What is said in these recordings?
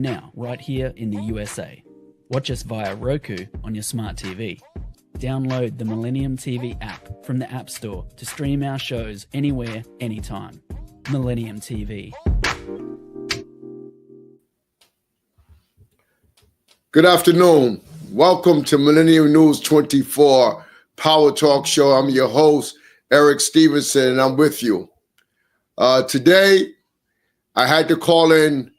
Now, right here in the USA. Watch us via Roku on your smart TV. Download the Millennium TV app from the App Store to stream our shows anywhere, anytime. Millennium TV. Good afternoon. Welcome to Millennium News 24 Power Talk Show. I'm your host, Eric Stevenson, and I'm with you. Today, I had to call in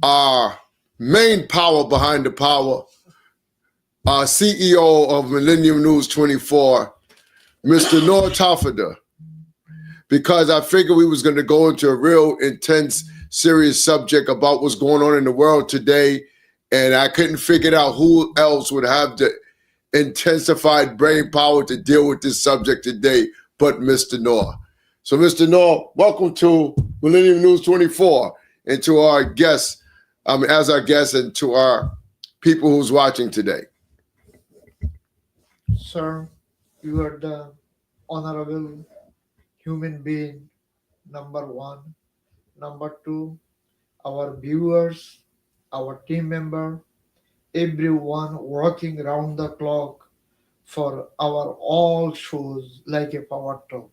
our main power behind the power, our CEO of Millennium News 24, Mr. Noor Tafada, because I figured we was going to go into a real intense, serious subject about what's going on in the world today, and I couldn't figure out who else would have the intensified brain power to deal with this subject today but Mr. Noor. So, Mr. Noor, welcome to Millennium News 24 and to our guests, as our guests, and to our people who's watching today. Sir, you are the honorable human being, number one. Number two, our viewers, our team member, everyone working round the clock for our all shows like a power talk.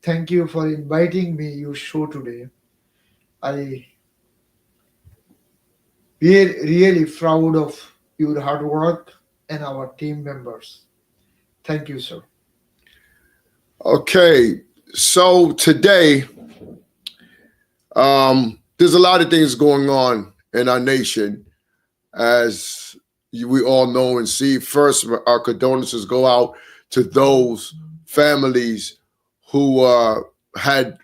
Thank you for inviting me your show today. I really proud of your hard work and our team members. Thank you, sir. Okay, so today, there's a lot of things going on in our nation, as we all know and see. First, our condolences go out to those families who had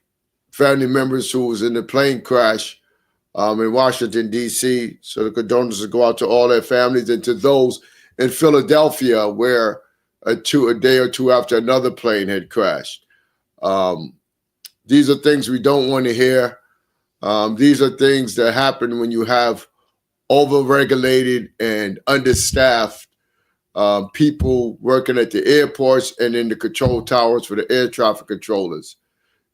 family members who was in the plane crash in Washington, D.C. So the condolences go out to all their families and to those in Philadelphia where a day or two after another plane had crashed. These are things we don't want to hear. These are things that happen when you have overregulated and understaffed people working at the airports and in the control towers for the air traffic controllers.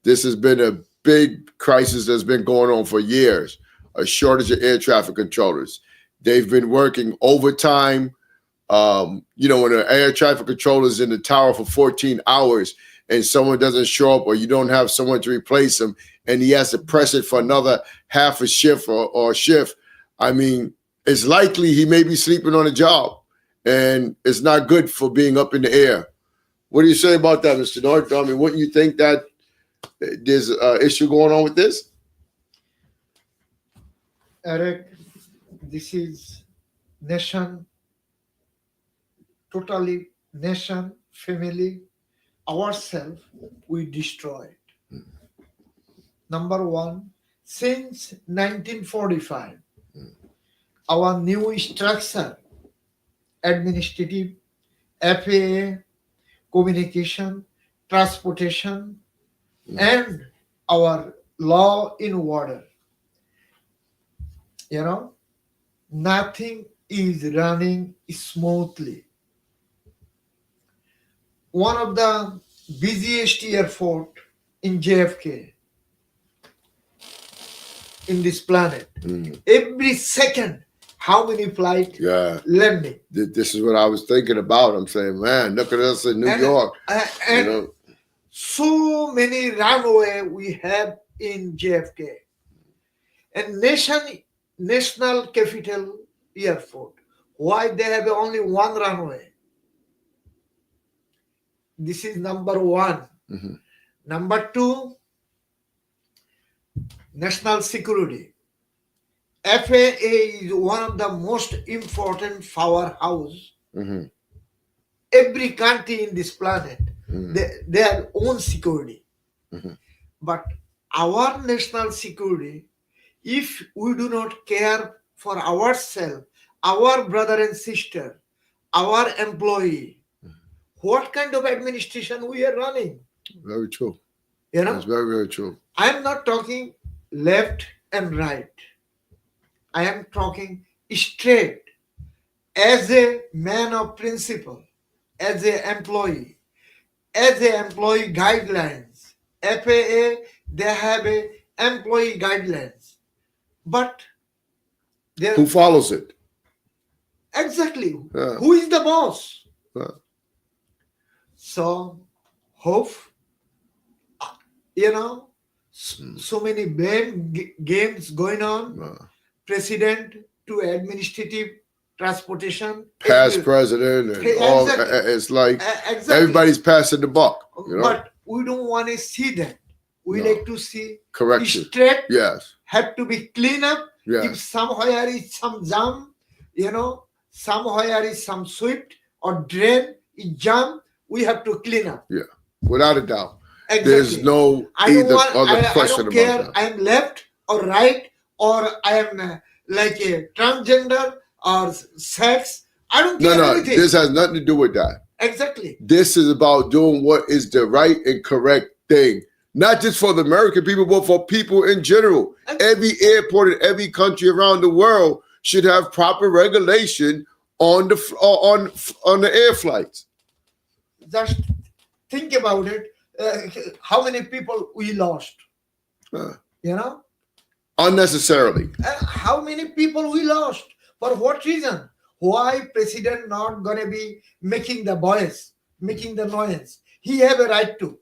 This has been a big crisis that's been going on for years, a shortage of air traffic controllers. They've been working overtime. When an air traffic controller is in the tower for 14 hours and someone doesn't show up or you don't have someone to replace them and he has to press it for another half a shift or shift, I mean, it's likely he may be sleeping on a job, and it's not good for being up in the air. What do you say about that, Mr. North? I mean, wouldn't you think that there's an issue going on with this? Eric, this is nation, totally nation, family, ourselves, we destroyed. Number one, since 1945, our new structure, administrative, FAA, communication, transportation, and our law in order. Nothing is running smoothly. One of the busiest airport in JFK, in this planet. Every second, how many flights landing? This is what I was thinking about. I'm saying, man, look at us in New York. So many runway we have in JFK. And national capital airport. Why they have only one runway? This is number one. Mm-hmm. Number two, national security. FAA is one of the most important powerhouse. Mm-hmm. Every country in this planet, Mm-hmm. their own security. Mm-hmm. But our national security, if we do not care for ourselves, our brother and sister, our employee, what kind of administration we are running? Very true. That's very, very true. I am not talking left and right. I am talking straight. As a man of principle, as an employee guidelines, FAA, they have a employee guidelines. But There, Who follows it? exactly. Yeah. Who is the boss? Yeah. So, hope, so many blame games going on. Yeah. President to administrative transportation. Past president and all. Exactly. It's like Exactly. everybody's passing the buck. You know? But we don't want to see that. We No. like to see Correction. straight. Yes. Have to be clean up. Yes. If somewhere is some jam, somewhere is some swept or drain is jam, we have to clean up. Yeah. Without a doubt. Exactly. There's no I don't want, other I question don't about care. that. I am left or right, or I am like a transgender or sex. I don't care anything. This has nothing to do with that. Exactly. This is about doing what is the right and correct thing. Not just for the American people, but for people in general. Every airport in every country around the world should have proper regulation on the air flights. Just think about it. How many people we lost? Unnecessarily. How many people we lost? For what reason? Why president not gonna be making the voice, making the noise? He have a right to.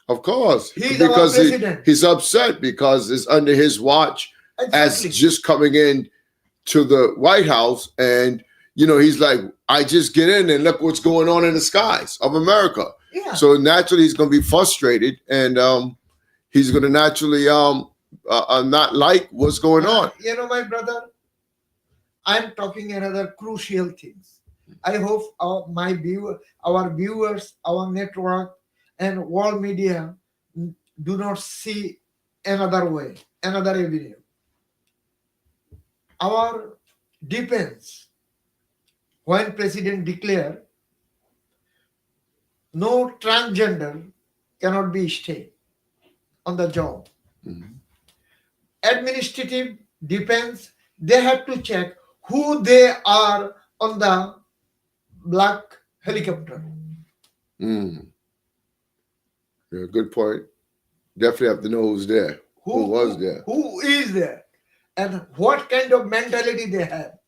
Of course, He's because our president. he's upset because it's under his watch as just coming in to the White House, and he's like, I just get in and look what's going on in the skies of America. Yeah. So naturally, he's going to be frustrated, and he's going to naturally not like what's going on. My brother, I'm talking another crucial things. I hope our viewers, our network, and world media do not see another way, another avenue. Our defense, when president declare no transgender cannot be stay on the job. Mhm. Administrative defense, they have to check who they are on the black helicopter. Mm. Yeah, good point. Definitely have to know who's there. Who was there? Who is there? And what kind of mentality they have.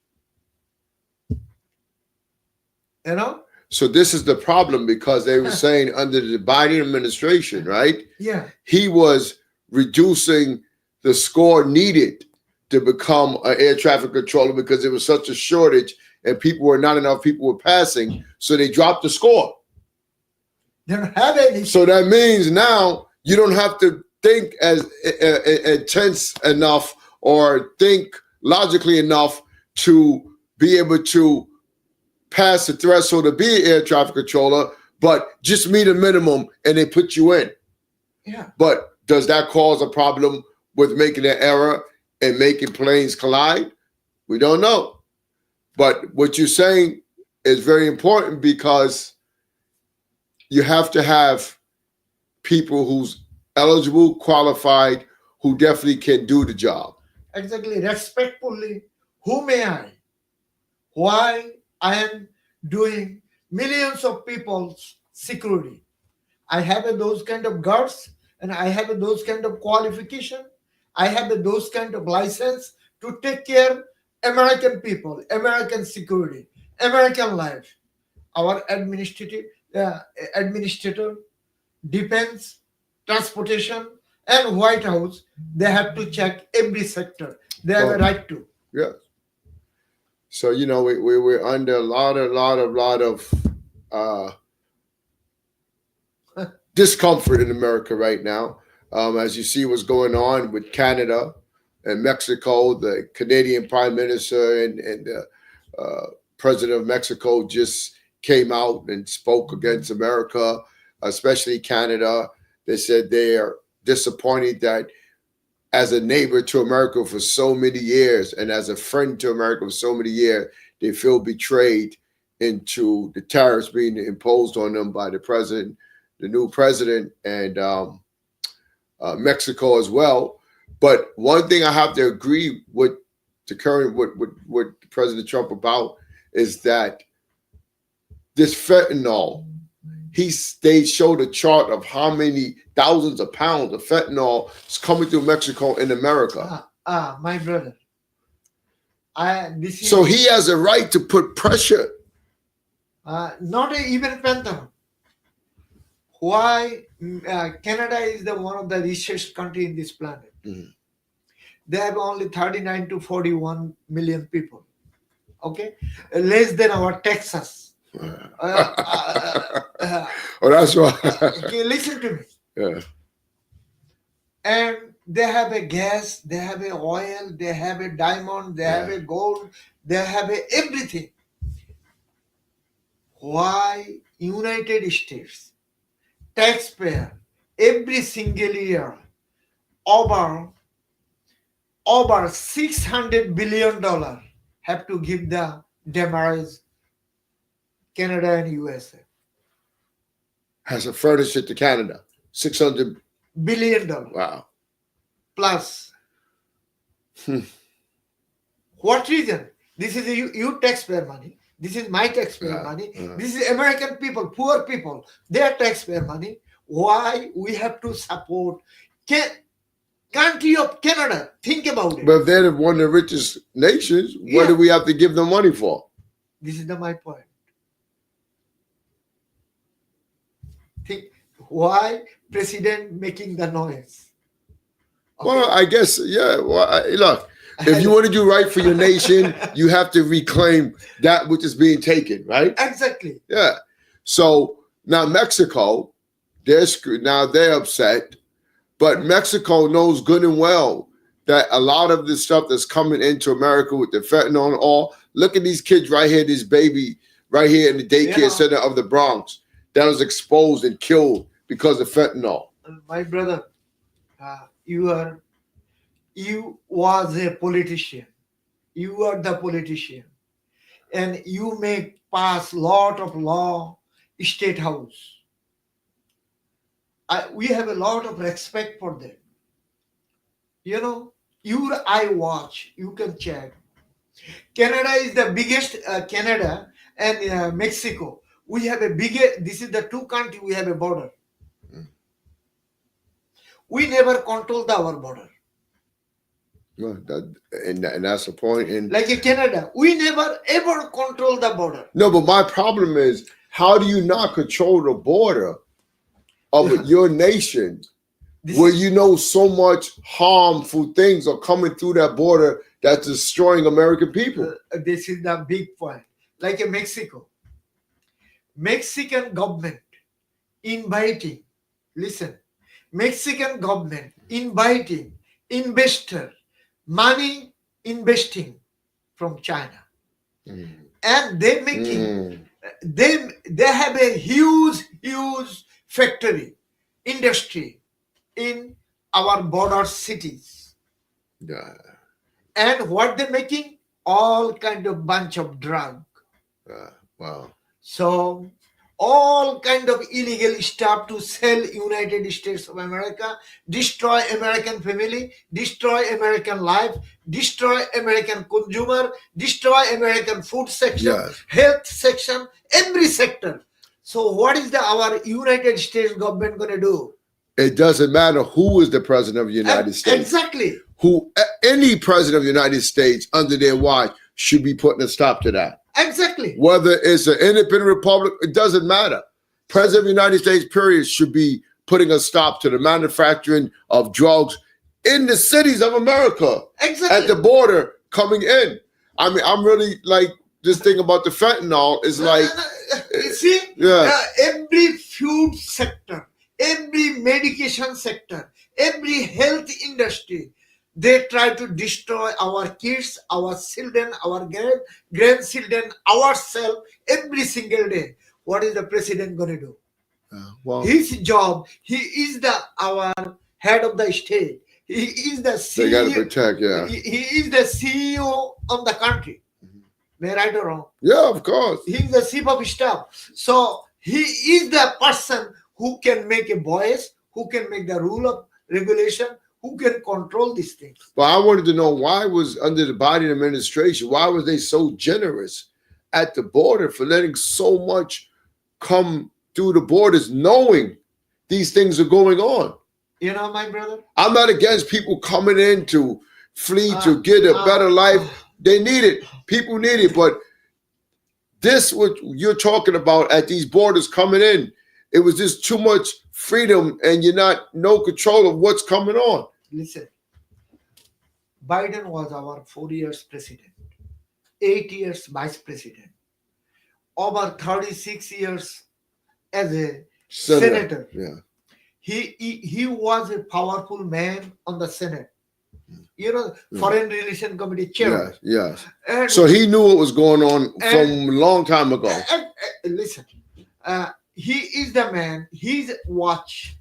So this is the problem, because they were saying under the Biden administration, right? Yeah. He was reducing the score needed to become an air traffic controller because there was such a shortage and not enough people were passing. So they dropped the score. They don't have any. So that means now you don't have to think as intense enough or think logically enough to be able to pass the threshold to be an air traffic controller, but just meet a minimum and they put you in. Yeah. But does that cause a problem with making an error and making planes collide? We don't know. But what you're saying is very important, because you have to have people who's eligible, qualified, who definitely can do the job. Exactly. Respectfully, who may I? Why I am doing millions of people's security? I have those kind of guards, and I have those kind of qualification. I have those kind of license to take care American people, American security, American life. Our administrator, defense, transportation, and White House, they have to check every sector. They have a right to. Yes. So we're under a lot of discomfort in America right now. As you see what's going on with Canada and Mexico, the Canadian Prime Minister and the President of Mexico just came out and spoke against America, especially Canada. They said they are disappointed that as a neighbor to America for so many years and as a friend to America for so many years, they feel betrayed into the tariffs being imposed on them by the new president, and Mexico as well. But one thing I have to agree with the current what President Trump about is that this fentanyl, they showed a chart of how many thousands of pounds of fentanyl is coming through Mexico in America. My brother. This is So he has a right to put pressure. not even Pentagon. Why Canada is the one of the richest country in this planet. Mhm. They have only 39 to 41 million people. Okay, less than our Texas. Oh, that's why. Listen to me. Yeah. And they have a gas, they have a oil, they have a diamond, they have a gold, they have a everything. Why United States taxpayer every single year over $600 billion have to give the damage Canada and USA? Has a furnished it to Canada. $600 billion. Wow. Plus. Hmm. What reason? This is you taxpayer money. This is my taxpayer money. This is American people, poor people, their taxpayer money. Why we have to support country of Canada? Think about it. But if they're one of the richest nations, what do we have to give them money for? This is my point. Think why president making the noise? Okay. Well, I guess, yeah. Well, look, if you want to do right for your nation, you have to reclaim that which is being taken, right? Exactly. Yeah. So now Mexico, they're screwed. Now they're upset, but Mexico knows good and well that a lot of the stuff that's coming into America with the fentanyl and all. Look at these kids right here, this baby right here in the daycare center of the Bronx that was exposed and killed because of fentanyl. My brother, you was a politician. You are the politician, and you make pass lot of law, state house. We have a lot of respect for them. You know, I watch. You can check. Canada is the biggest. Canada and Mexico. We have a bigger. This is the two countries we have a border. We never controlled our border. Well, and that's the point. And like in Canada, we never ever control the border. No, but my problem is, how do you not control the border of your nation where you know so much harmful things are coming through that border that's destroying American people? This is the big point. Like in Mexico, Mexican government inviting, listen, Mexican government inviting investor, money investing from China. And they making, they have a huge factory, industry in our border cities. Yeah. And what they're making? All kind of bunch of drug. Wow. So all kind of illegal stuff to sell United States of America, destroy American family, destroy American life, destroy American consumer, destroy American food section, health section, every sector. So what is our United States government going to do? It doesn't matter who is the president of the United States. Exactly. Any president of the United States under their watch should be putting a stop to that. Exactly. Whether it's an independent republic, it doesn't matter. President of the United States, period, should be putting a stop to the manufacturing of drugs in the cities of America. Exactly. At the border coming in. I mean, I'm really like, this thing about the fentanyl is like... See, every food sector, every medication sector, every health industry, they try to destroy our kids, our children, our grandchildren, ourselves every single day. What is the president going to do? Well, his job, he is our head of the state. He is the CEO. They got to protect, He is the CEO of the country. Am I right or wrong? Yeah, of course. He is the chief of staff. So he is the person who can make a voice, who can make the rule of regulation, who can control these things. But I wanted to know, why was under the Biden administration, why was they so generous at the border for letting so much come through the borders, knowing these things are going on? You know, my brother? I'm not against people coming in to flee to get a better life. They need it. People need it. But this, what you're talking about at these borders coming in, it was just too much freedom, and you're not no control of what's coming on. Listen, Biden was our 4 years president, 8 years vice president, over 36 years as a senator. Yeah. He was a powerful man on the Senate. You know, Foreign Relation Committee chair. Yes. And, So he knew what was going on from a long time ago. Listen, he is the man. He's watched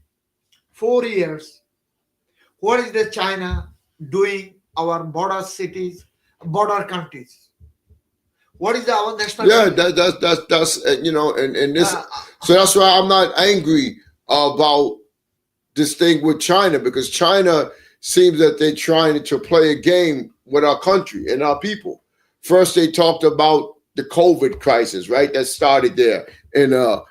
4 years. What is the China doing our border cities, border countries? What is our national? Yeah, that's you know, and this. So that's why I'm not angry about this thing with China, because China seems that they're trying to play a game with our country and our people. First, they talked about the COVID crisis, right? That started there in a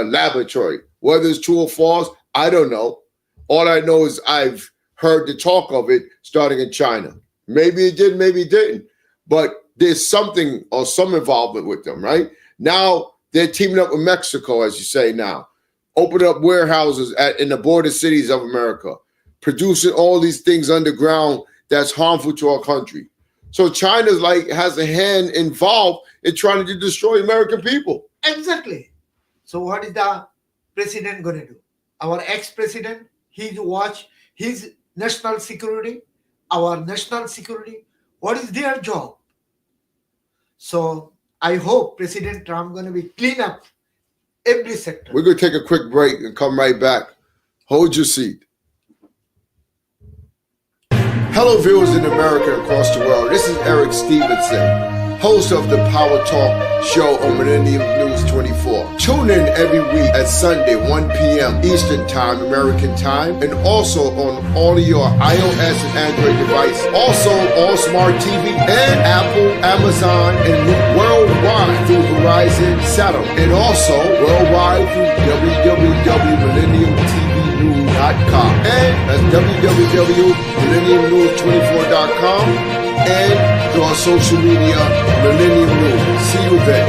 laboratory. Whether it's true or false, I don't know. All I know is I've heard the talk of it starting in China. Maybe it did, maybe it didn't. But there's something or some involvement with them, right? Now they're teaming up with Mexico, as you say now. Open up warehouses in the border cities of America, producing all these things underground that's harmful to our country. So China's has a hand involved in trying to destroy American people. Exactly. So what is the president going to do? Our ex-president, he's watch his national security, our national security. What is their job? So I hope President Trump going to be clean up every sector. We're going to take a quick break and come right back. Hold your seat. Hello, viewers in America and across the world. This is Eric Stevenson, host of the Power Talk show on Millennium News 24. Tune in every week at Sunday, 1 p.m. Eastern Time, American Time, and also on all of your iOS and Android devices. Also on Smart TV and Apple, Amazon, and worldwide through Verizon Satellite. And also worldwide through www.millenniumtvnews.com. And that's www.millenniumnews24.com. And through our social media, Millennium News. See you then.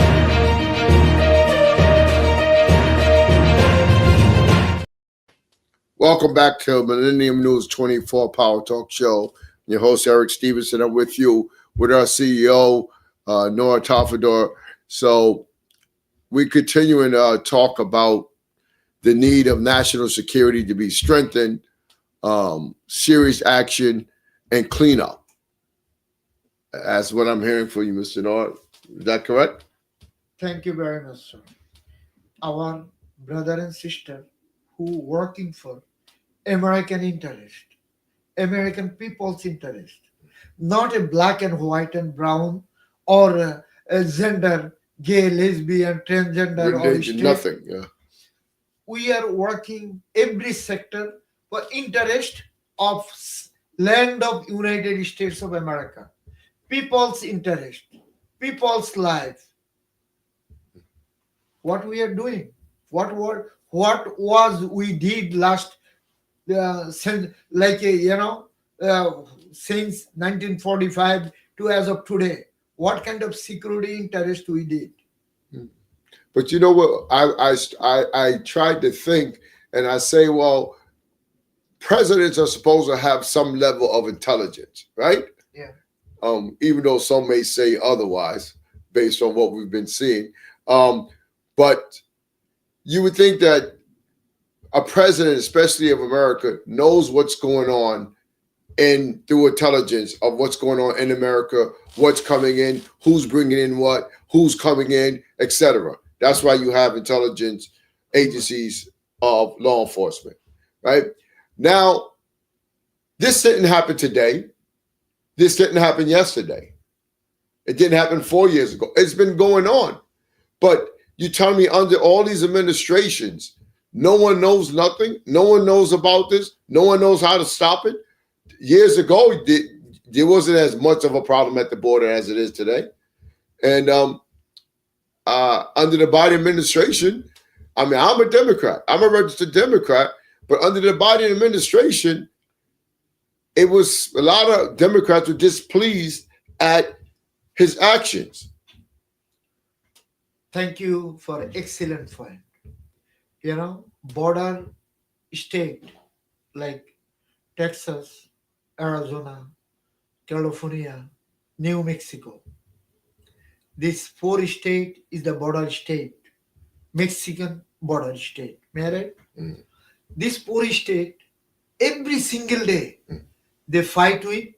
Welcome back to Millennium News 24 Power Talk Show. Your host, Eric Stevenson. I'm with you with our CEO, Nora Tafador. So we continue to talk about the need of national security to be strengthened, serious action, and cleanup. That's what I'm hearing from you, Mr. Nora. Is that correct? Thank you very much, sir. Our brother and sister who working for American interest, American people's interest, not a black and white and brown or a gender, gay, lesbian, transgender, Religion, or nothing. Yeah. We are working every sector for interest of land of United States of America, people's interest, people's life. What we are doing, what was we did last, since 1945 to as of today, what kind of security interest we did. But you know what? I tried to think, and I say, well, presidents are supposed to have some level of intelligence, right? Yeah. Even though some may say otherwise, based on what we've been seeing. But you would think that a president, especially of America, knows what's going on and through intelligence of what's going on in America, what's coming in, who's bringing in what, who's coming in, etc. That's why you have intelligence agencies of law enforcement, right? Now, this didn't happen today. This didn't happen yesterday. It didn't happen 4 years ago. It's been going on. But you tell me under all these administrations, no one knows nothing. No one knows about this. No one knows how to stop it. Years ago, there wasn't as much of a problem at the border as it is today. And under the Biden administration, I mean, I'm a Democrat. I'm a registered Democrat. But under the Biden administration, it was a lot of Democrats were displeased at his actions. Thank you for excellent point. Border state like Texas, Arizona, California, New Mexico. This four state is the border state, Mexican border state. May I right? Mm. This four state, every single day, they fight with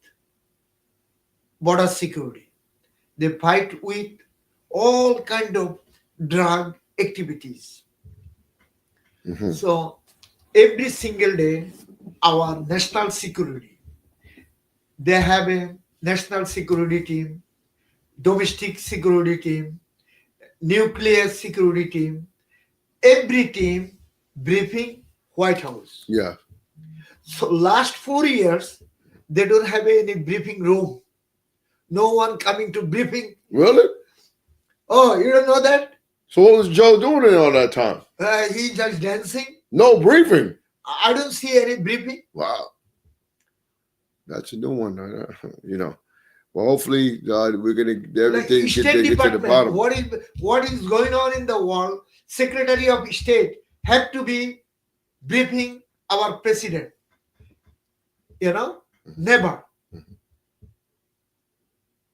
border security. They fight with all kind of drug activities. Mhm. So every single day, our national security, they have a national security team, domestic security team, nuclear security team, every team briefing White House. Yeah. So last 4 years, they don't have any briefing room. No one coming to briefing. Really? Oh, you don't know that? So what was Joe doing in all that time? He just dancing. No briefing. I don't see any briefing. Wow. That's a new one. Well, hopefully we're gonna everything Like get State to the Department, bottom. what is going on in the world? Secretary of State have to be briefing our president. Never.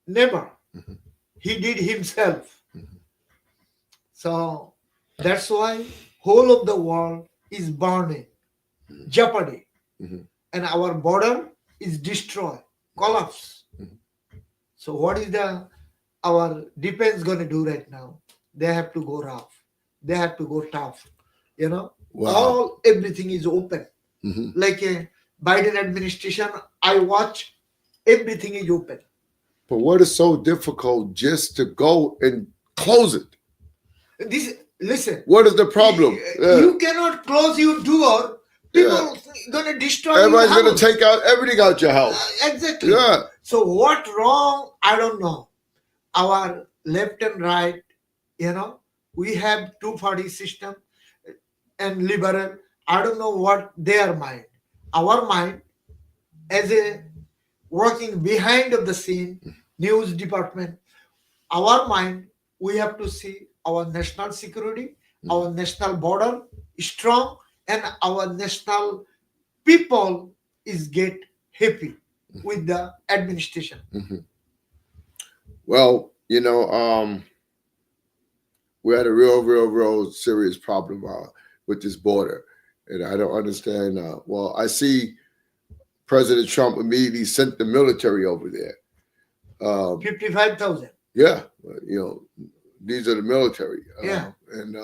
Never. Mhm. He did himself. Mhm. So that's why whole of the world is burning, jeopardy, Mhm. and our border is destroyed, collapse. Mhm. So what is our defense going to do right now? They have to go rough. They have to go tough. Wow. Everything is open. Mhm. Like a Biden administration, I watch, everything is open. But what is so difficult just to go and close it? Listen. What is the problem? You cannot close your door. People gonna destroy. Everybody's your gonna house. take out everything out your house. Exactly. Yeah. So what wrong? I don't know. Our left and right, we have two-party system and liberal. I don't know what their mind. Our mind, as a working behind of the scene, news department, our mind, we have to see our national security, our national border strong, and our national people is get happy with the administration. Mhm. Well, we had a real serious problem with this border, and I don't understand. Well, I see President Trump immediately sent the military over there. 55,000. Yeah, these are the military. Yeah. And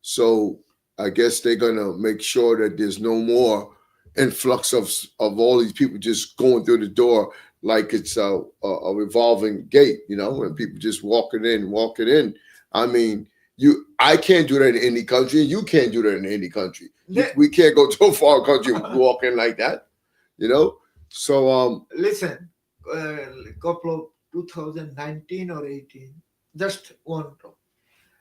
so I guess they're gonna make sure that there's no more influx of all these people just going through the door like it's a revolving gate, and people just walking in. I mean, I can't do that in any country. You can't do that in any country. We can't go to a far country walk in like that, So Listen, couple of 2019 or 18, just one talk.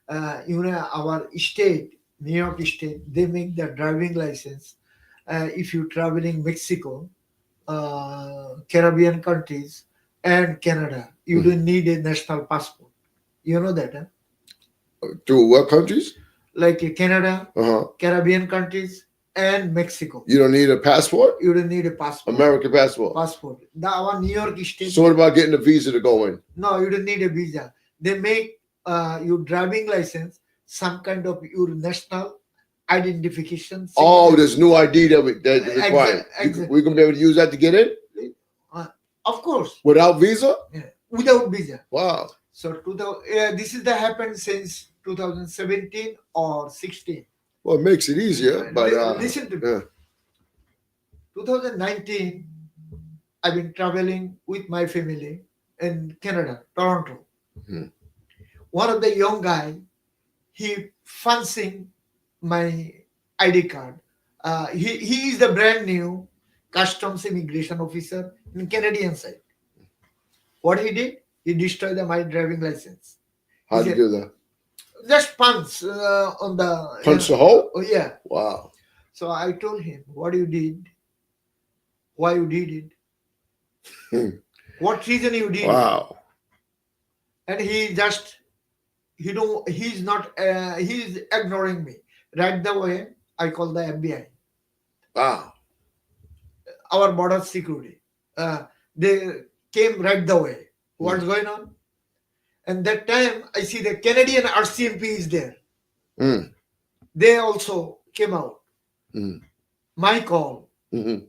Our state, New York State, they make the driving license. If you're traveling Mexico, Caribbean countries, and Canada, you don't need a national passport. You know that, huh? Through what countries? Like Canada, Uh-huh. Caribbean countries, and Mexico. You don't need a passport? You don't need a passport. American passport. Our New York State. So what about getting a visa to go in? No, you don't need a visa. They make your driving license some kind of your national identification. Oh, there's no ID that required. Exactly. We gonna be able to use that to get in? Of course. Without visa? Yeah. Without visa. Wow. So this is the happened since 2017 or 16. Well, it makes it easier, but listen to me. 2019, I've been traveling with my family in Canada, Toronto. Mhm. One of the young guy, he fancying my ID card. He is the brand new customs immigration officer in Canadian side. What he did? He destroyed my driving license. How do you do that? Just punch on the Punch the hole? Oh yeah. Wow. So I told him what you did, why you did it, what reason you did it. Wow. and he's not he's ignoring me. Right the way I call the FBI, Wow. our border security. They came right the way. What's going on? And that time I see the Canadian RCMP is there. Mm. They also came out. Mm. My call. Mm-hmm.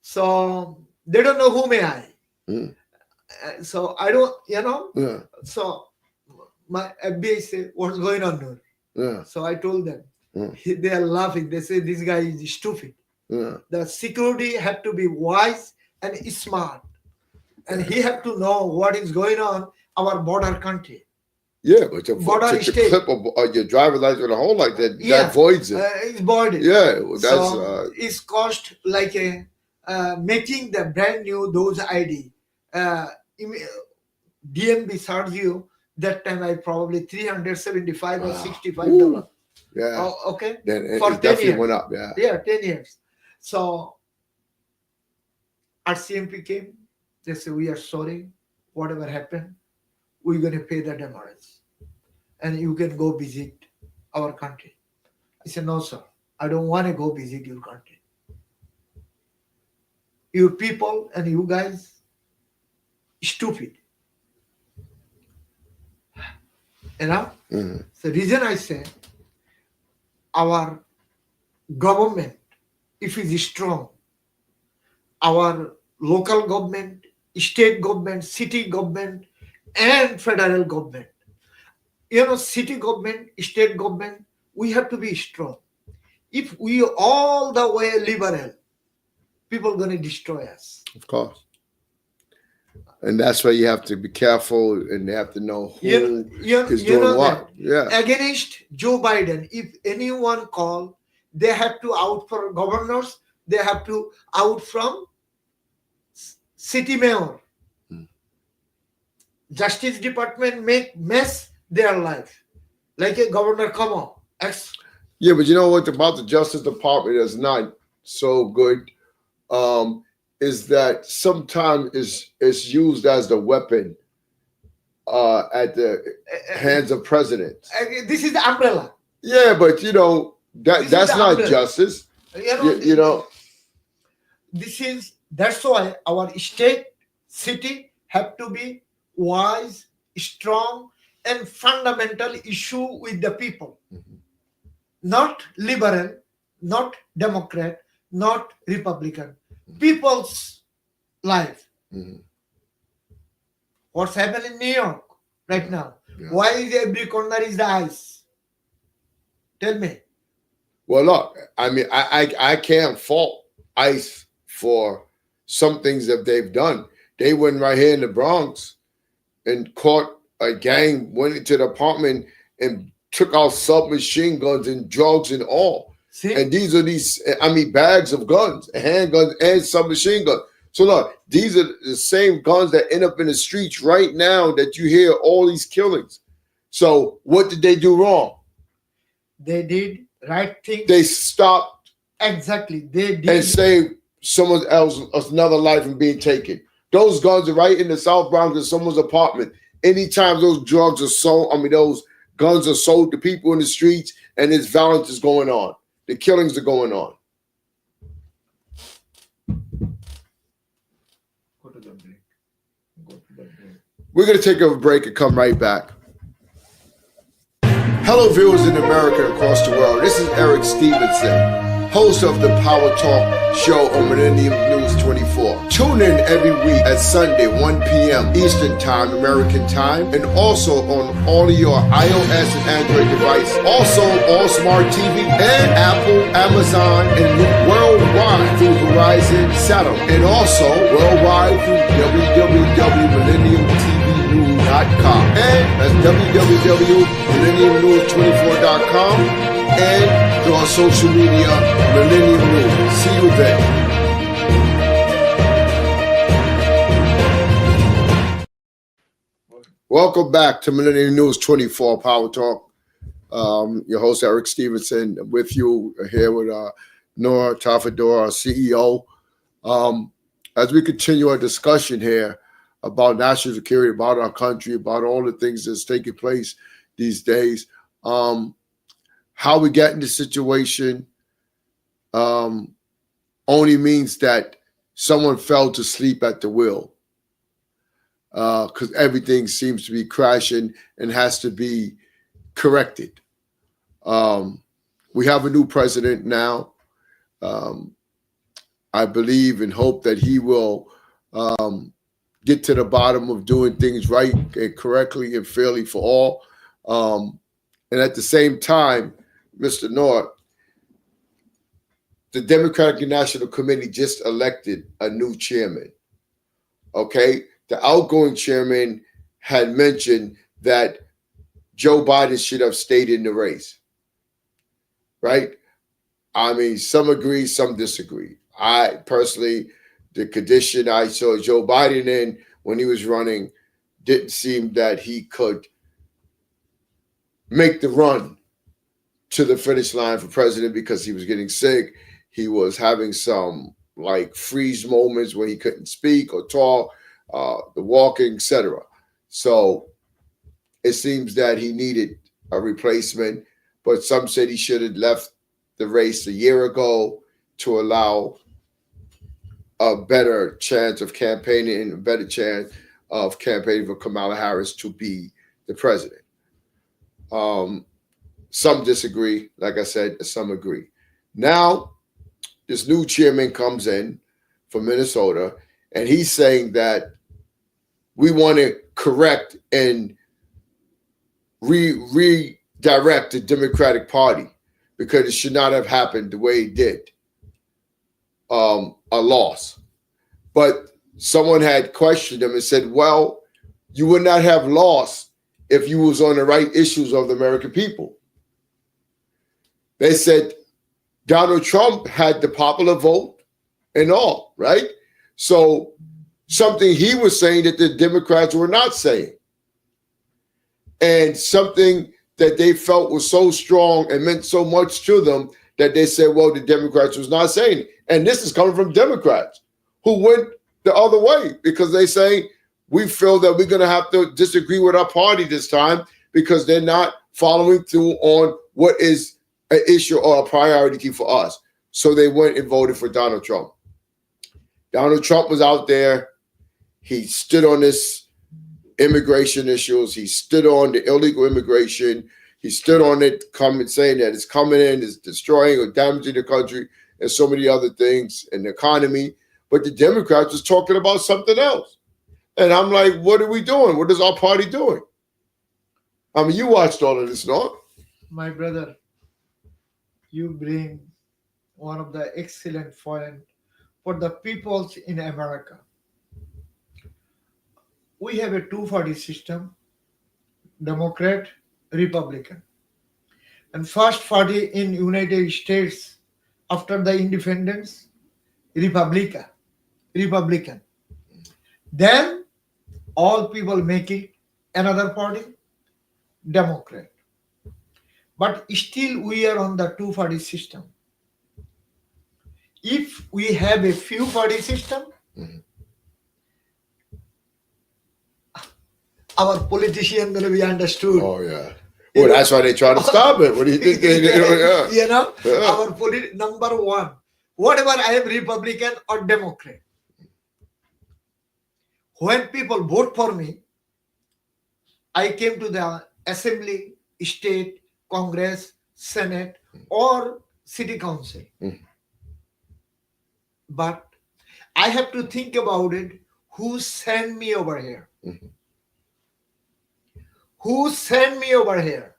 So they don't know who may I. Mm. So I don't, Yeah. So my FBI say, what's going on here? Yeah. So I told them. Mm. They are laughing. They say this guy is stupid. Yeah. The security had to be wise and smart, and he had to know what is going on our border country. Yeah, but Border the state. clip of your driver's license with a hole like that, Yeah. that voids it. It's voided. Yeah, well, that's So it's cost like a making the brand new those ID. DMB charge you that time I probably $375 or $65. yeah. Oh, okay. Then it For 10 definitely years. went up. Yeah. Yeah, 10 years. So RCMP came. They said, we are sorry. Whatever happened, we're going to pay the damage. And you can go visit our country. I said, no, sir. I don't want to go visit your country. You people and you guys, stupid. You know? Mm-hmm. The reason I say our government, if it is strong, our local government, state government, city government, and federal government. City government, state government, we have to be strong. If we all the way liberal, people are going to destroy us. Of course. And that's why you have to be careful and they have to know who is doing what. Yeah. Against Joe Biden, if anyone call, they have to out for governors, they have to out from city mayor. Justice Department make mess their life. Like a governor, come on. Yeah, but you know what about the Justice Department is not so good is that sometimes it's used as the weapon at the hands of presidents. This is the umbrella. Yeah, but that's not umbrella. Justice. That's why our state, city have to be wise, strong, and fundamental issue with the people. Mm-hmm. Not liberal, not Democrat, not Republican. Mm-hmm. People's life. Mm-hmm. What's happening in New York right now? Yeah. Why is every corner is the ice? Tell me. Well, look, I mean, I can't fault ICE for some things that they've done. They went right here in the Bronx and caught a gang, went into the apartment and took out submachine guns and drugs and all. See? And these are bags of guns, handguns and submachine guns. So look, these are the same guns that end up in the streets right now that you hear all these killings. So what did they do wrong? They did right thing. They stopped. Exactly. They did. And saved someone else another life from being taken. Those guns are right in the South Bronx in someone's apartment. Anytime those drugs are sold, those guns are sold to people in the streets and this violence is going on. The killings are going on. Go to the break. We're going to take a break and come right back. Hello, viewers in America and across the world. This is Eric Stevenson, host of the Power Talk show on Millennium News 24. Tune in every week at Sunday, 1 p.m. Eastern Time, American Time, and also on all of your iOS and Android devices. Also on smart TV and Apple, Amazon, and worldwide through Verizon Satellite. And also worldwide through www.millenniumtvnews.com. And that's www.millenniumnews24.com. And through our social media, Millennium News. See you there. Welcome back to Millennium News 24 Power Talk. Your host, Eric Stevenson, with you here with Nora Tafador, our CEO. As we continue our discussion here, about national security, about our country, about all the things that's taking place these days. How we get in this situation only means that someone fell to sleep at the wheel, because everything seems to be crashing and has to be corrected. We have a new president now. I believe and hope that he will get to the bottom of doing things right and correctly and fairly for all. And at the same time, Mr. North, the Democratic National Committee just elected a new chairman. Okay? The outgoing chairman had mentioned that Joe Biden should have stayed in the race. Right? I mean, some agree, some disagree. I personally, the condition I saw Joe Biden in when he was running didn't seem that he could make the run to the finish line for president because he was getting sick. He was having some like freeze moments where he couldn't speak or talk, the walking, etc. So it seems that he needed a replacement, but some said he should have left the race a year ago to allow a better chance of campaigning and a better chance of campaigning for Kamala Harris to be the president. Some disagree, like I said, some agree. Now, this new chairman comes in from Minnesota, and he's saying that we want to correct and redirect the Democratic Party because it should not have happened the way it did. A loss. But someone had questioned him and said, well, you would not have lost if you was on the right issues of the American people. They said Donald Trump had the popular vote and all, right? So something he was saying that the Democrats were not saying. And something that they felt was so strong and meant so much to them that they said, well, the Democrats was not saying it. And this is coming from Democrats who went the other way because they say, we feel that we're going to have to disagree with our party this time because they're not following through on what is an issue or a priority for us. So they went and voted for Donald Trump. Donald Trump was out there. He stood on this immigration issues. He stood on the illegal immigration. He stood on it, saying that it's coming in, it's destroying or damaging the country and so many other things in the economy. But the Democrats was talking about something else. And I'm like, what are we doing? What is our party doing? I mean, you watched all of this, no? My brother, you bring one of the excellent point for the peoples in America. We have a two-party system, Democrat, Republican. And first party in United States after the independence, Republican. Then all people make it another party, Democrat. But still we are on the two-party system. If we have a few-party system, our politician going to be understood. Oh, yeah. Well, that's why they try to stop it. What do you think they do? Yeah. You know, our number one, whatever I am Republican or Democrat, when people vote for me, I came to the assembly, state, Congress, Senate, or city council. But I have to think about it. Who sent me over here? Who sent me over here?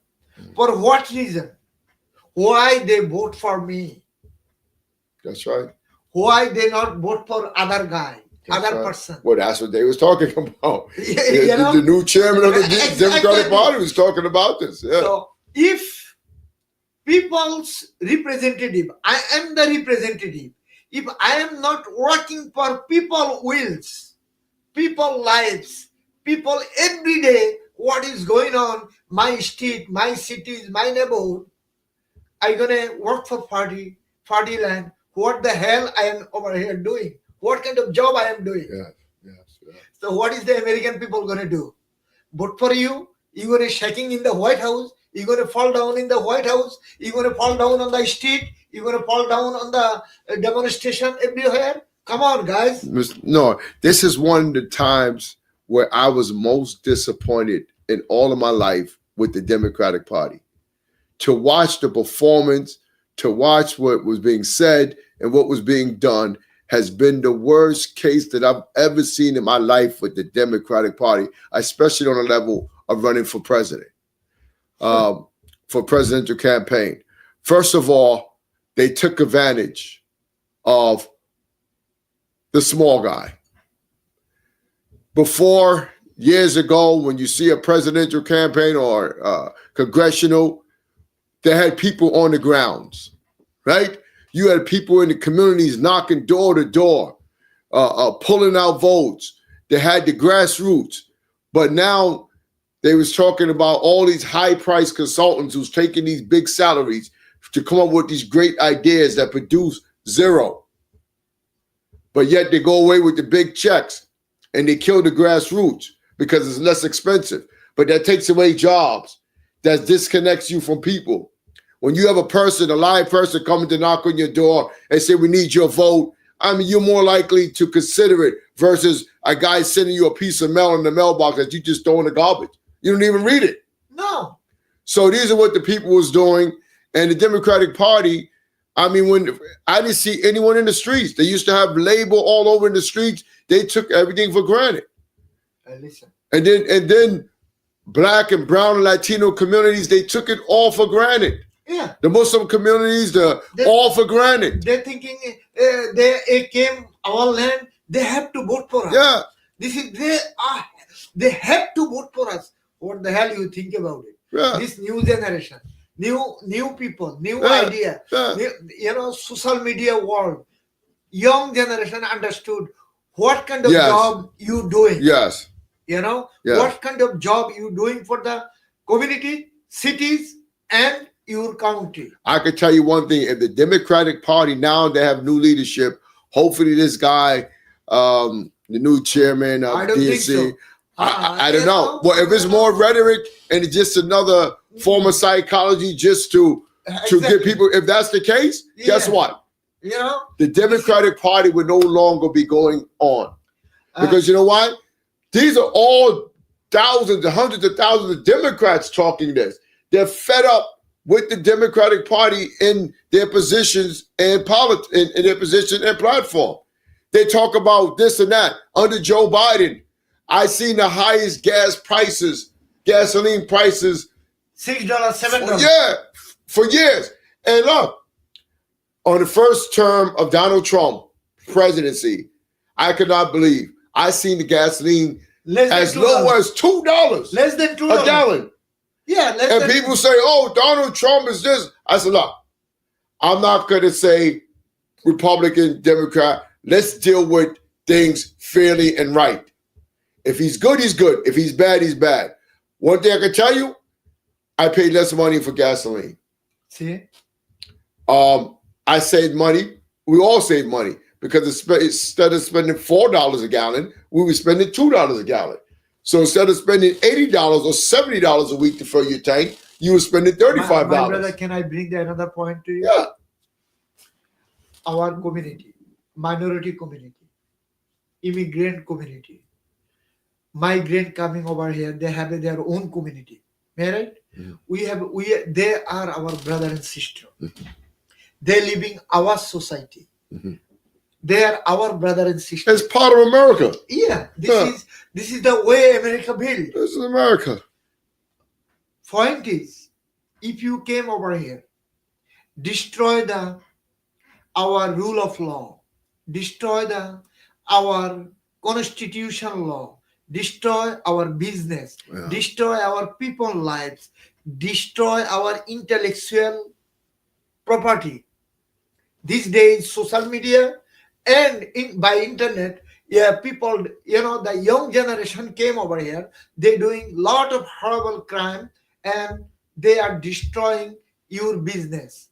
For what reason? Why they vote for me? That's right. Why they not vote for other guy, other person? Well, that's what they was talking about. You know? The new chairman of the Democratic Exactly. Party was talking about this. Yeah. So if people's representative, I am the representative. If I am not working for people wills, people lives, people every day, what is going on, my state, my cities, my neighborhood, I gonna work for party land. What the hell I am over here doing? What kind of job I am doing? Yes. So what is the American people going to do? Vote for you? You're going to shaking in the White House? You're going to fall down in the White House? You're going to fall down on the street? You're going to fall down on the demonstration everywhere? Come on, guys. No, this is one of the times where I was most disappointed in all of my life with the Democratic Party. To watch the performance, to watch what was being said and what was being done has been the worst case that I've ever seen in my life with the Democratic Party, especially on the level of running for president, for presidential campaign. First of all, they took advantage of the small guy. Before, years ago, when you see a presidential campaign or congressional, they had people on the grounds, right? You had people in the communities knocking door to door, pulling out votes. They had the grassroots. But now they was talking about all these high-priced consultants who's taking these big salaries to come up with these great ideas that produce zero. But yet they go away with the big checks and they kill the grassroots because it's less expensive. But that takes away jobs. That disconnects you from people. When you have a person, a live person coming to knock on your door and say, we need your vote, I mean, you're more likely to consider it versus a guy sending you a piece of mail in the mailbox that you just throw in the garbage. You don't even read it. No. So these are what the people was doing. And the Democratic Party, I mean, when I didn't see anyone in the streets. They used to have label all over in the streets. They took everything for granted. Listen. And then Black and brown and Latino communities, they took it all for granted. Yeah. The Muslim communities, all for granted. They're thinking they came our land, they have to vote for us. Yeah. They have to vote for us. What the hell you think about it? Yeah. This new generation, new people, new Yeah. idea, Yeah. social media world, young generation understood what kind of Yes. job you doing. Yes. Yeah. What kind of job you doing for the community, cities, and your county. I can tell you one thing. If the Democratic Party, now they have new leadership, hopefully this guy, the new chairman of I don't think DNC, so. I don't know. Well, if it's more rhetoric and it's just another form of psychology just to get people, if that's the case, guess Yeah. what? You The Democratic Party would no longer be going on. Because you know why? These are all thousands and hundreds of thousands of Democrats talking this. They're fed up with the Democratic Party in their positions and in their position and platform. They talk about this and that. Under Joe Biden, I seen the highest gasoline prices. $6, $7. Yeah, for years. And look, on the first term of Donald Trump presidency, I could not believe I seen the gasoline as low as $2. Less than $2 a gallon. Yeah, And people say, oh, Donald Trump is this. I said, look, I'm not going to say Republican, Democrat. Let's deal with things fairly and right. If he's good, he's good. If he's bad, he's bad. One thing I can tell you, I paid less money for gasoline. See? I saved money. We all saved money because instead of spending $4 a gallon, we were spending $2 a gallon. So instead of spending $80 or $70 a week to fill your tank, you were spending $35. My brother, can I bring another point to you? Yeah. Our community, minority community, immigrant community, migrant coming over here, they have their own community. Right? Mm-hmm. They are our brother and sister. Mm-hmm. They live in our society. Mm-hmm. They are our brother and sister. It's part of America. Yeah, this is the way America built. This is America. Point is, if you came over here, destroy our rule of law, destroy our constitutional law, destroy our business, destroy our people's lives, destroy our intellectual property. These days, social media and by internet, people, the young generation came over here. They're doing a lot of horrible crime and they are destroying your business,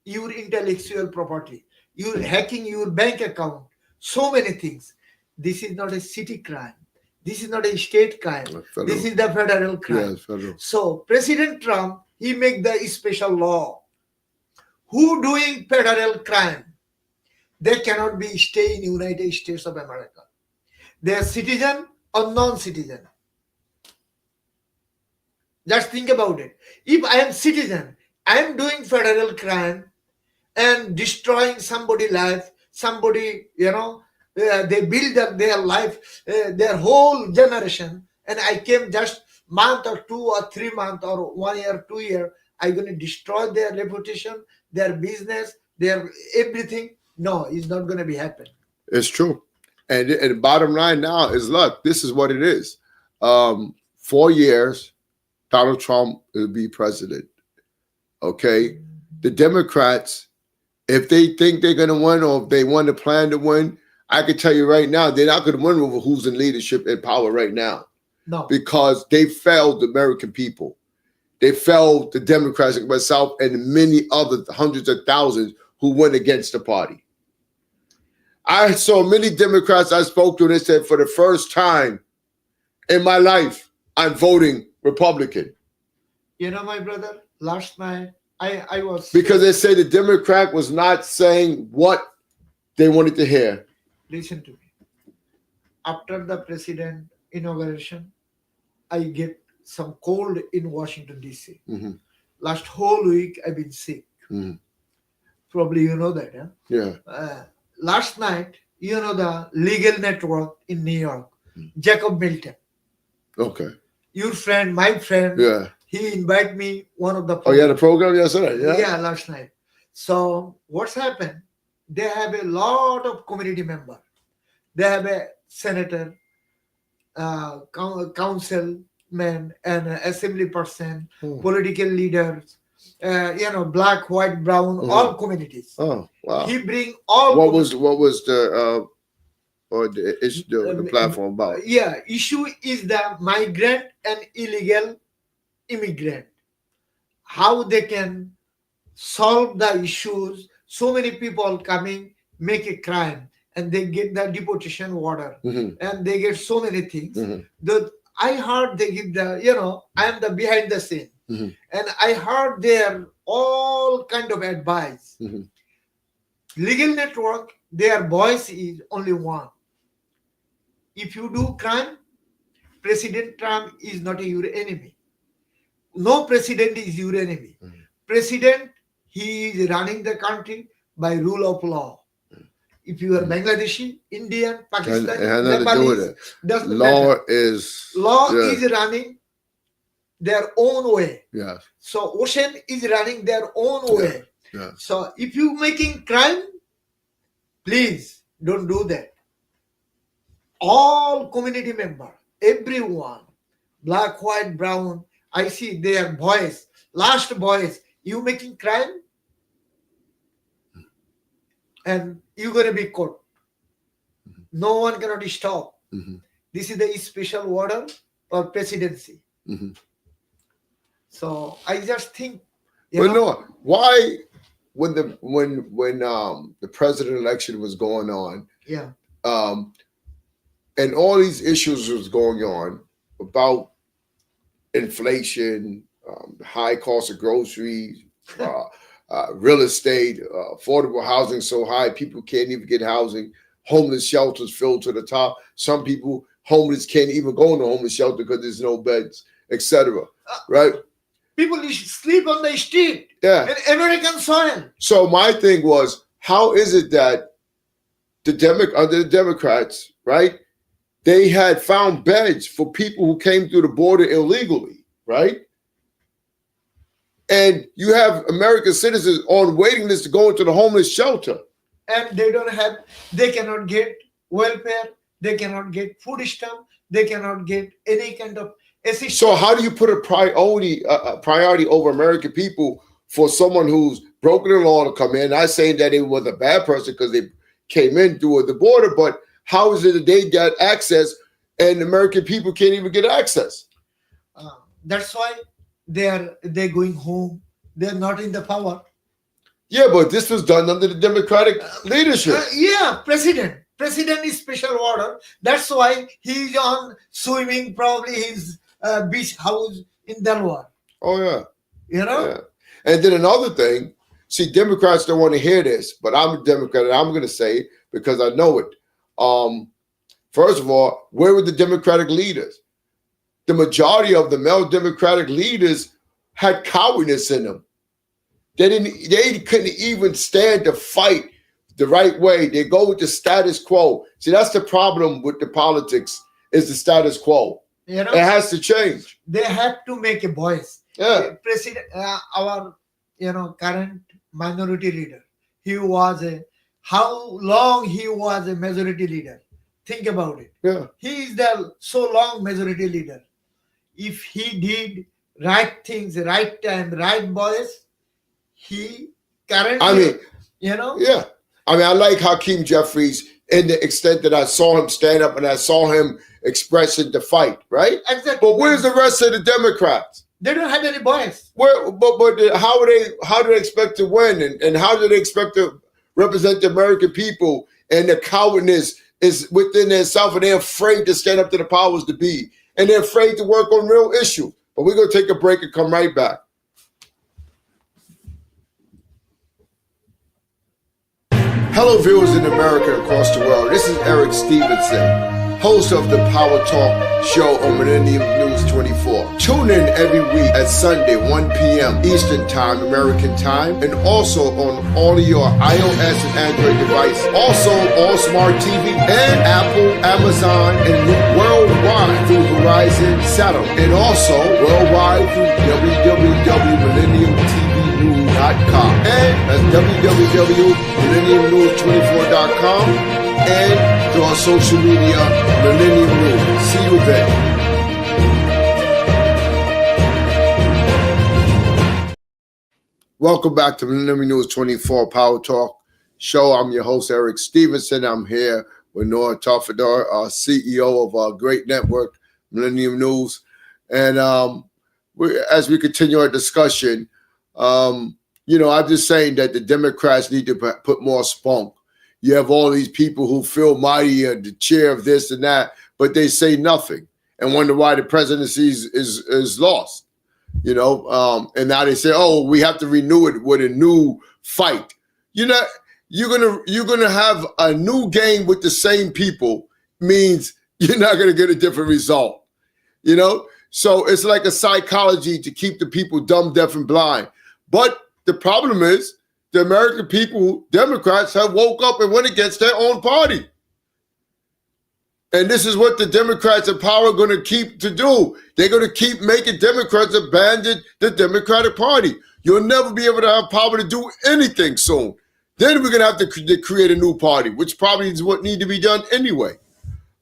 your intellectual property. You're hacking your bank account. So many things. This is not a city crime. This is not a state crime. Federal. This is the federal crime. Yeah, federal. So President Trump, he make the special law. Who doing federal crime? They cannot be stay in United States of America. They are citizen or non-citizen. Just think about it. If I am citizen, I am doing federal crime and destroying somebody's life, somebody, they build up their life, their whole generation, and I came just month or 2 or 3 months or 1 year, 2 year, I'm going to destroy their reputation, their business, their everything. No, it's not going to be happen. It's true. And the bottom line now is, look, this is what it is. 4 years, Donald Trump will be president. Okay? The Democrats, if they think they're going to win or if they want to plan to win, I can tell you right now, they're not going to win over who's in leadership and power right now. No. Because they failed the American people. They failed the Democrats in the South and many other hundreds of thousands who went against the party. I saw many Democrats I spoke to and they said, for the first time in my life, I'm voting Republican. My brother, last night, I was... Because they say the Democrat was not saying what they wanted to hear. Listen to me. After the president inauguration, I get some cold in Washington, D.C. Mm-hmm. Last whole week, I've been sick. Mm-hmm. Probably you know that, huh? Yeah. Last night, the legal network in New York, Jacob Milton. Okay. Your friend, my friend. Yeah. He invited me one of the programs. Oh, you had a program yesterday? Yeah. Yeah, last night. So what's happened? They have a lot of community members. They have a senator, councilman, and assembly person, political leaders, black, white, brown, all communities. Oh, wow. He bring all. What was the issue, the platform about? Yeah, issue is the migrant and illegal immigrant. How they can solve the issues. So many people coming, make a crime, and they get the deportation order, and they get so many things. I heard they give the, I am the behind the scene, and I heard their all kind of advice. Legal network, their voice is only one. If you do crime, President Trump is not your enemy. No president is your enemy. President, he is running the country by rule of law. If you are Bangladeshi, Indian, Pakistani, Nepalese, law is running their own way. Yes. So Ocean is running their own way. Yeah. So if you making crime, please don't do that. All community member, everyone, black, white, brown, I see their voice, last voice, you making crime and you're going to be caught. No one cannot stop. This is the special order or presidency. So I just think. No, why when the president election was going on, and all these issues was going on about inflation, high cost of groceries, real estate, affordable housing so high people can't even get housing, homeless shelters filled to the top. Some people homeless can't even go in a homeless shelter because there's no beds, etc. Right? People sleep on the street. Yeah. In American soil. So my thing was, how is it that under the Democrats, right? They had found beds for people who came through the border illegally, right? And you have American citizens on waiting list to go into the homeless shelter. And they cannot get welfare, they cannot get food stamp, they cannot get any kind of assistance. So how do you put a priority over American people for someone who's broken the law to come in? Not saying that it was a bad person because they came in through the border, but how is it that they got access and American people can't even get access? That's why they're going home. They're not in the power. Yeah, but this was done under the Democratic leadership. President President is special order. That's why he's on swimming, probably his beach house in Delaware. Oh yeah. You know? Yeah. And then another thing, see, Democrats don't want to hear this, but I'm a Democrat and I'm going to say it because I know it. First of all, where were the Democratic leaders? The majority of the male Democratic leaders had cowardice in them. They couldn't even stand to fight the right way. They go with the status quo. See, that's the problem with the politics, is the status quo. You know, it has to change. They have to make a voice. Yeah. President, our current minority leader. He was how long he was a majority leader. Think about it. Yeah. He is the so long majority leader. If he did right things, right time, right voice, he currently, Yeah. I mean, I like Hakeem Jeffries in the extent that I saw him stand up and I saw him expressing the fight, right? Exactly. But where's the rest of the Democrats? They don't have any voice. How do they expect to win, and how do they expect to represent the American people? And the cowardness is within themselves, and they're afraid to stand up to the powers to be, and they're afraid to work on real issues. But we're gonna take a break and come right back. Hello, viewers in America and across the world. This is Eric Stevenson, host of the Power Talk show on Millennium News 24. Tune in every week at Sunday, 1 p.m. Eastern Time, American Time, and also on all of your iOS and Android devices. Also on Smart TV and Apple, Amazon, and worldwide through Verizon Satellite. And also worldwide through www.millenniumtvnews.com. And that's www.millenniumnews24.com. And through our social media, Millennium News. See you there. Welcome back to Millennium News 24 Power Talk show. I'm your host, Eric Stevenson. I'm here with Noah Tafadar, our CEO of our great network, Millennium News. And as we continue our discussion, I'm just saying that the Democrats need to put more spunk. You have all these people who feel mighty at the chair of this and that, but they say nothing and wonder why the presidency is lost. And now they say, "Oh, we have to renew it with a new fight." You're gonna have a new game with the same people. Means you're not gonna get a different result. So it's like a psychology to keep the people dumb, deaf, and blind. But the problem is, the American people, Democrats, have woke up and went against their own party. And this is what the Democrats in power are going to keep to do. They're going to keep making Democrats abandon the Democratic Party. You'll never be able to have power to do anything soon. Then we're going to have to create a new party, which probably is what needs to be done anyway.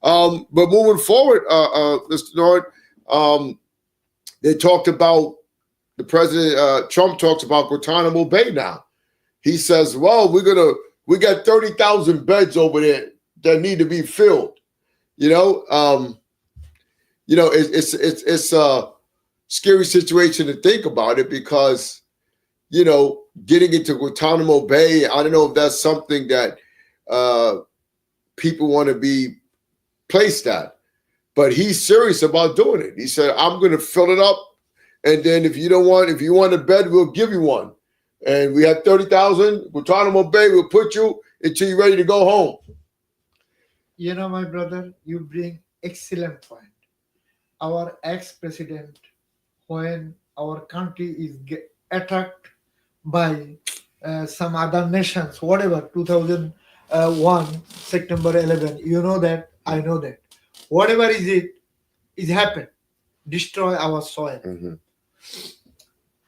But moving forward, Mr. Nord, they talked about, the president, Trump talks about Guantanamo Bay now. He says, well, we got 30,000 beds over there that need to be filled. It's a scary situation to think about it because, getting into Guantanamo Bay, I don't know if that's something that people want to be placed at, but he's serious about doing it. He said, I'm going to fill it up. And then if you want a bed, we'll give you one. And we have 30,000, Guantanamo Bay, we'll put you until you're ready to go home. My brother, you bring excellent point. Our ex-president, when our country is attacked by some other nations, whatever, 2001, September 11, you know that, I know that. Whatever is happened, destroy our soil. Mm-hmm.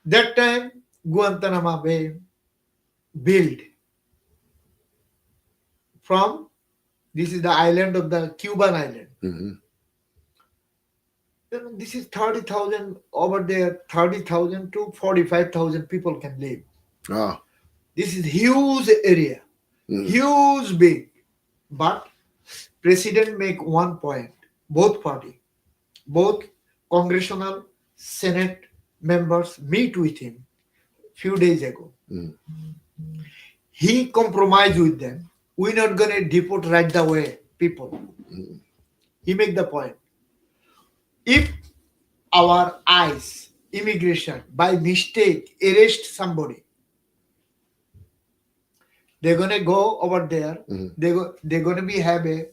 That time, Guantanamo Bay built from, this is the island of the Cuban island. Mm-hmm. This is 30,000 over there, 30,000 to 45,000 people can live. Ah. This is huge area, huge big. But president make one point, both party, both congressional, Senate members meet with him few days ago. He compromised with them. we're not going to deport right away people. He make the point. If our ICE, immigration, by mistake arrest somebody, they're going to go over there. They're going to be have a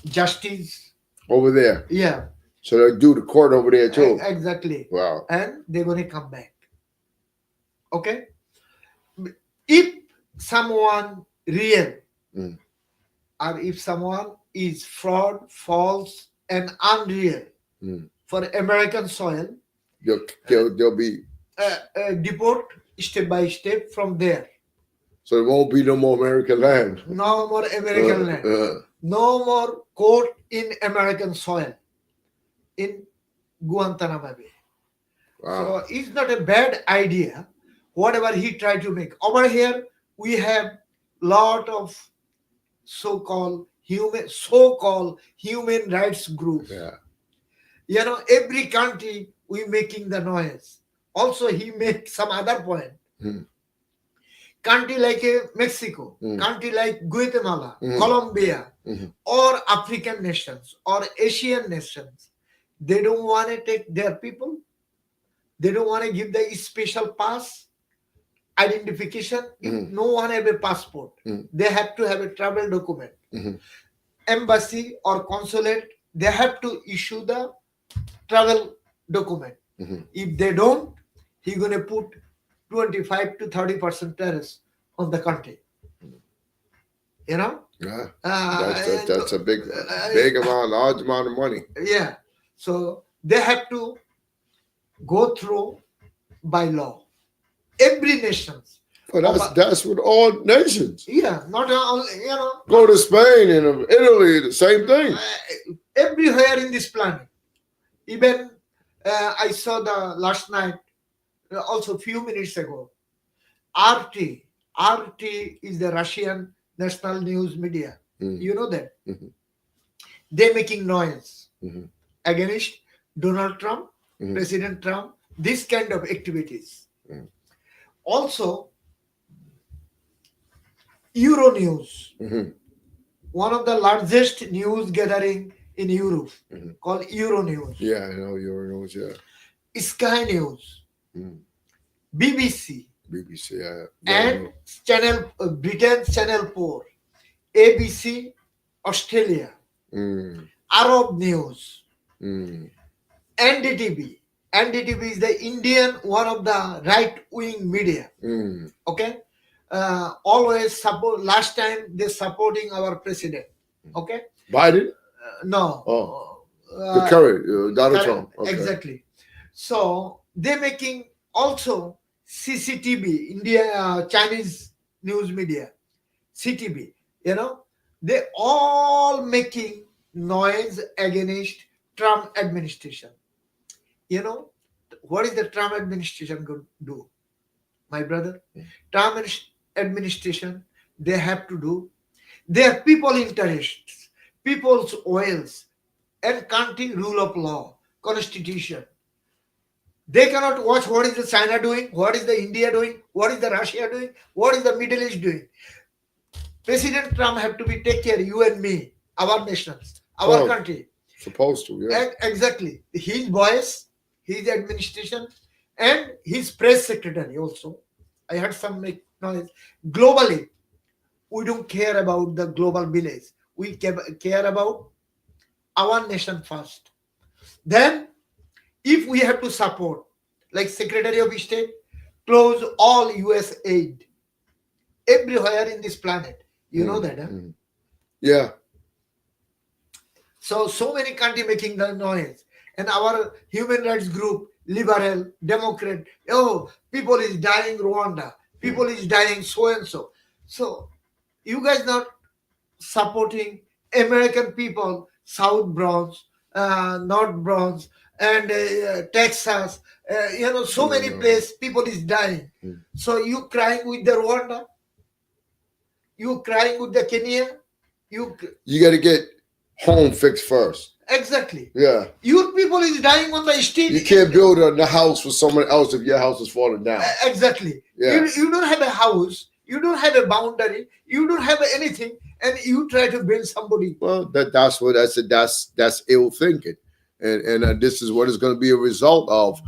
justice over there. Yeah. So they do the court over there too. Exactly. Wow. And they're going to come back. Okay. If someone real or if someone is fraud, false, and unreal for American soil, they'll be deport step by step from there. So there won't be no more American land. No more American land. No more court in American soil in Guantanamo Bay. Wow. So it's not a bad idea. Whatever he tried to make. Over here, we have lot of so-called human rights groups. Yeah. You know, every country we making the noise. Also, he make some other point. Country like Mexico, country like Guatemala, Colombia, or African nations or Asian nations, they don't want to take their people. They don't want to give the special pass identification. If no one have a passport, they have to have a travel document. Embassy or consulate, they have to issue the travel document. If they don't, he gonna put 25 to 30% tariffs on the country. You know? Yeah. That's a big amount, large amount of money. Yeah. So they have to go through by law. Every nation. But that's with all nations. Yeah, not only, you know. Go to Spain and Italy, the same thing. Everywhere in this planet. Even I saw the last night, also a few minutes ago, RT is the Russian national news media. You know that? They're making noise against Donald Trump, President Trump, this kind of activities. Also, Euronews, one of the largest news gathering in Europe, called Euronews. Yeah, I know Euronews, yeah. Sky News, BBC, yeah. and Channel Britain's Channel 4, ABC, Australia, Arab News, NDTV. NDTV is the Indian, one of the right-wing media. Okay? Always support, last time they supporting our president. Okay? Biden? No. Oh. The current, Donald Trump. Okay. Exactly. So they're making also CCTV, India, Chinese news media, CTV, you know, they all making noise against Trump administration. You know, what is the Trump administration going to do, my brother? Trump administration, they have to do their people interests, people's oils, and country rule of law, constitution. They cannot watch what is the China doing, what is the India doing, what is the Russia doing, what is the Middle East doing. President Trump have to be take care, you and me, our nations, our country. Supposed to, yeah. Exactly. His voice, his administration, and his press secretary also. I heard some make noise. Globally, we don't care about the global village. We care about our nation first. Then, if we have to support, like Secretary of State, close all US aid everywhere in this planet. You know that, huh? Yeah. So many countries making the noise. And our human rights group, liberal, Democrat, oh, people is dying Rwanda, people is dying so-and-so. So, you guys not supporting American people, South Bronx, North Bronx, and Texas, you know, so many places, people is dying. So, you crying with the Rwanda? You crying with the Kenya? You got to get home fixed first. Exactly. Yeah. Your people is dying on the street. You can't build a house for someone else if your house is falling down. Exactly. Yeah. You don't have a house. You don't have a boundary. You don't have anything, and you try to build somebody. Well, that's what I said. That's ill thinking, and this is what is going to be a result of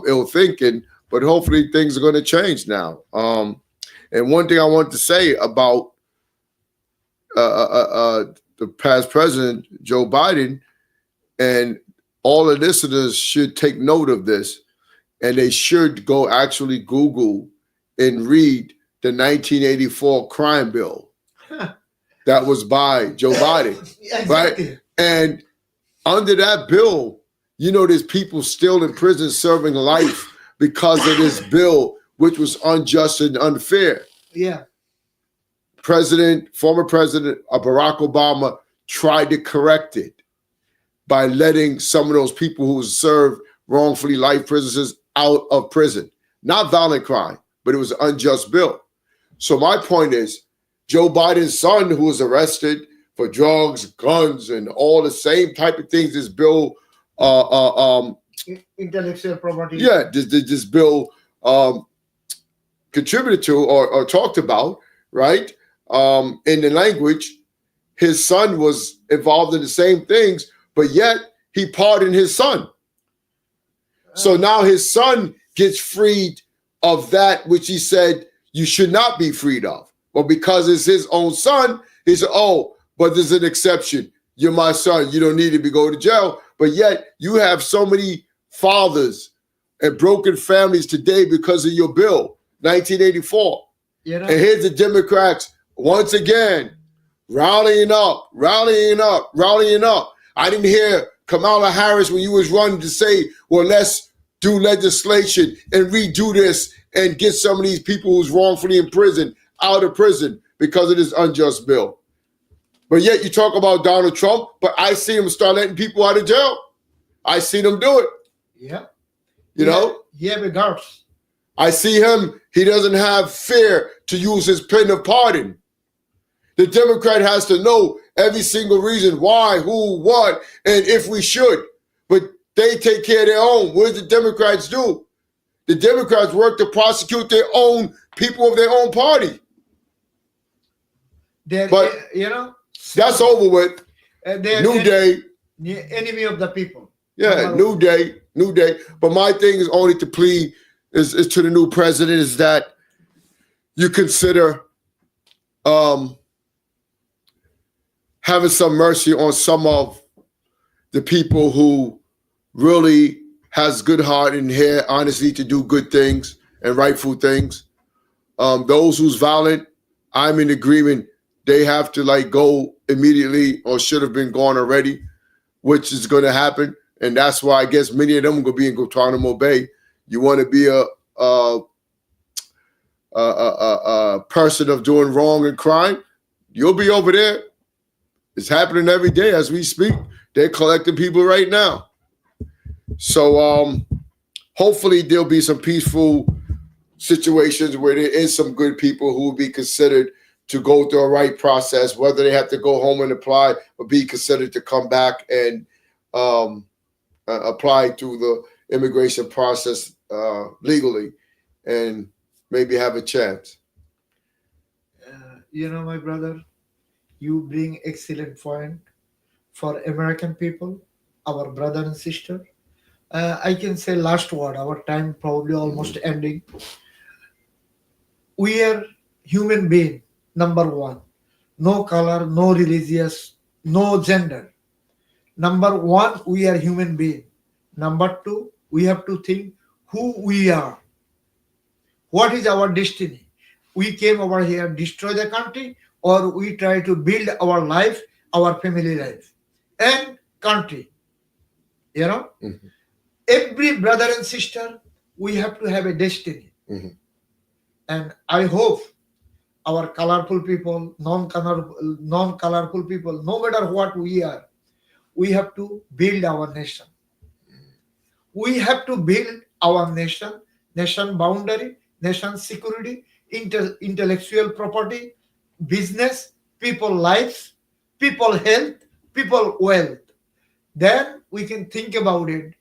ill thinking. But hopefully, things are going to change now. And one thing I want to say about the past president Joe Biden, and all the listeners should take note of this, and they should go actually Google and read the 1984 crime bill that was by Joe Biden, Yeah, exactly. right? And under that bill, there's people still in prison serving life because of this bill, which was unjust and unfair. Yeah. Former President Barack Obama tried to correct it by letting some of those people who served wrongfully life prisoners out of prison. Not violent crime, but it was an unjust bill. So my point is, Joe Biden's son, who was arrested for drugs, guns, and all the same type of things this bill, Intellectual property. yeah, this bill contributed to or talked about, right? In the language, his son was involved in the same things, but yet he pardoned his son. So now his son gets freed of that which he said you should not be freed of. But because it's his own son, he said, oh, but there's an exception. You're my son. You don't need to go to jail. But yet you have so many fathers and broken families today because of your bill, 1984. And here's the Democrats once again rallying up. I didn't hear Kamala Harris when you was running to say, well, let's do legislation and redo this and get some of these people who's wrongfully in prison out of prison because of this unjust bill. But yet you talk about Donald Trump, but I see him start letting people out of jail. I seen him do it. Yeah. You know? He have a guards. I see him, he doesn't have fear to use his pen of pardon. The Democrat has to know every single reason why, who, what, and if we should. But they take care of their own. What do the Democrats do? The Democrats work to prosecute their own people of their own party. But that's over with. New day. Enemy of the people. Yeah, new day. But my thing is only to plead is to the new president is that you consider having some mercy on some of the people who really has good heart and here honestly to do good things and rightful things. Those who's violent, I'm in agreement. They have to go immediately or should have been gone already, which is going to happen. And that's why I guess many of them are going to be in Guantanamo Bay. You want to be a person of doing wrong and crime, you'll be over there. It's happening every day as we speak. They're collecting people right now. So hopefully there'll be some peaceful situations where there is some good people who will be considered to go through a right process, whether they have to go home and apply or be considered to come back and apply to the immigration process legally and maybe have a chance. My brother, you bring excellent point for American people, our brother and sister. I can say last word. Our time probably almost ending. We are human being, number one. No color, no religious, no gender. Number one, we are human being. Number two, we have to think who we are. What is our destiny? We came over here, destroy the country, or we try to build our life, our family life, and country. Mm-hmm. Every brother and sister, we have to have a destiny. Mm-hmm. And I hope our colorful people, non-colorful people, no matter what we are, we have to build our nation. We have to build our nation boundary, nation security, intellectual property, business, people lives, people health, people wealth. Then we can think about it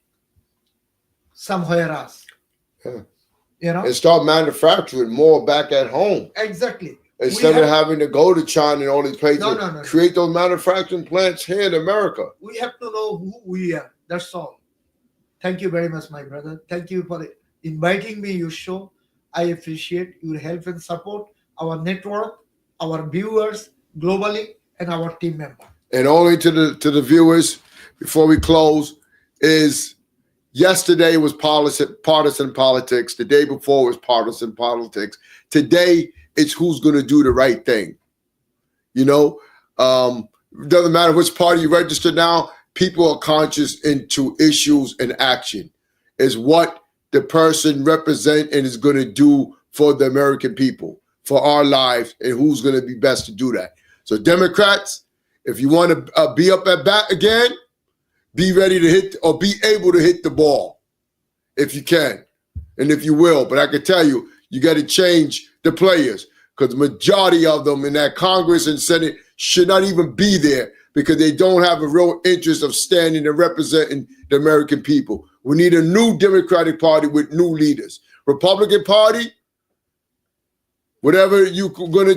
somewhere else. Yeah. and start manufacturing more back at home. Exactly. Instead of having to go to China and all these places, No. create those manufacturing plants here in America. We have to know who we are. That's all. Thank you very much, my brother. Thank you for inviting me your show. I appreciate your help and support, our network, our viewers globally, and our team member. And only to the viewers, before we close, is yesterday was partisan politics. The day before was partisan politics. Today, it's who's going to do the right thing. You know, it doesn't matter which party you register now. People are conscious into issues and action. Is what the person represent and is going to do for the American people, for our lives, and who's going to be best to do that. So Democrats, if you want to be up at bat again, be ready to hit or be able to hit the ball if you can and if you will. But I can tell you, you got to change the players because the majority of them in that Congress and Senate should not even be there because they don't have a real interest of standing and representing the American people. We need a new Democratic Party with new leaders. Republican Party, whatever you're going to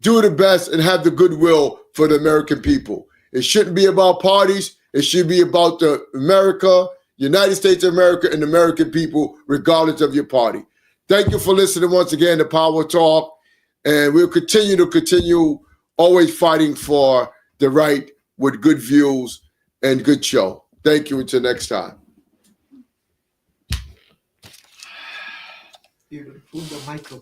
do the best and have the goodwill for the American people. It shouldn't be about parties. It should be about the America, United States of America, and the American people, regardless of your party. Thank you for listening once again to Power Talk. And we'll continue always fighting for the right with good views and good show. Thank you. Until next time. You will put the microphone.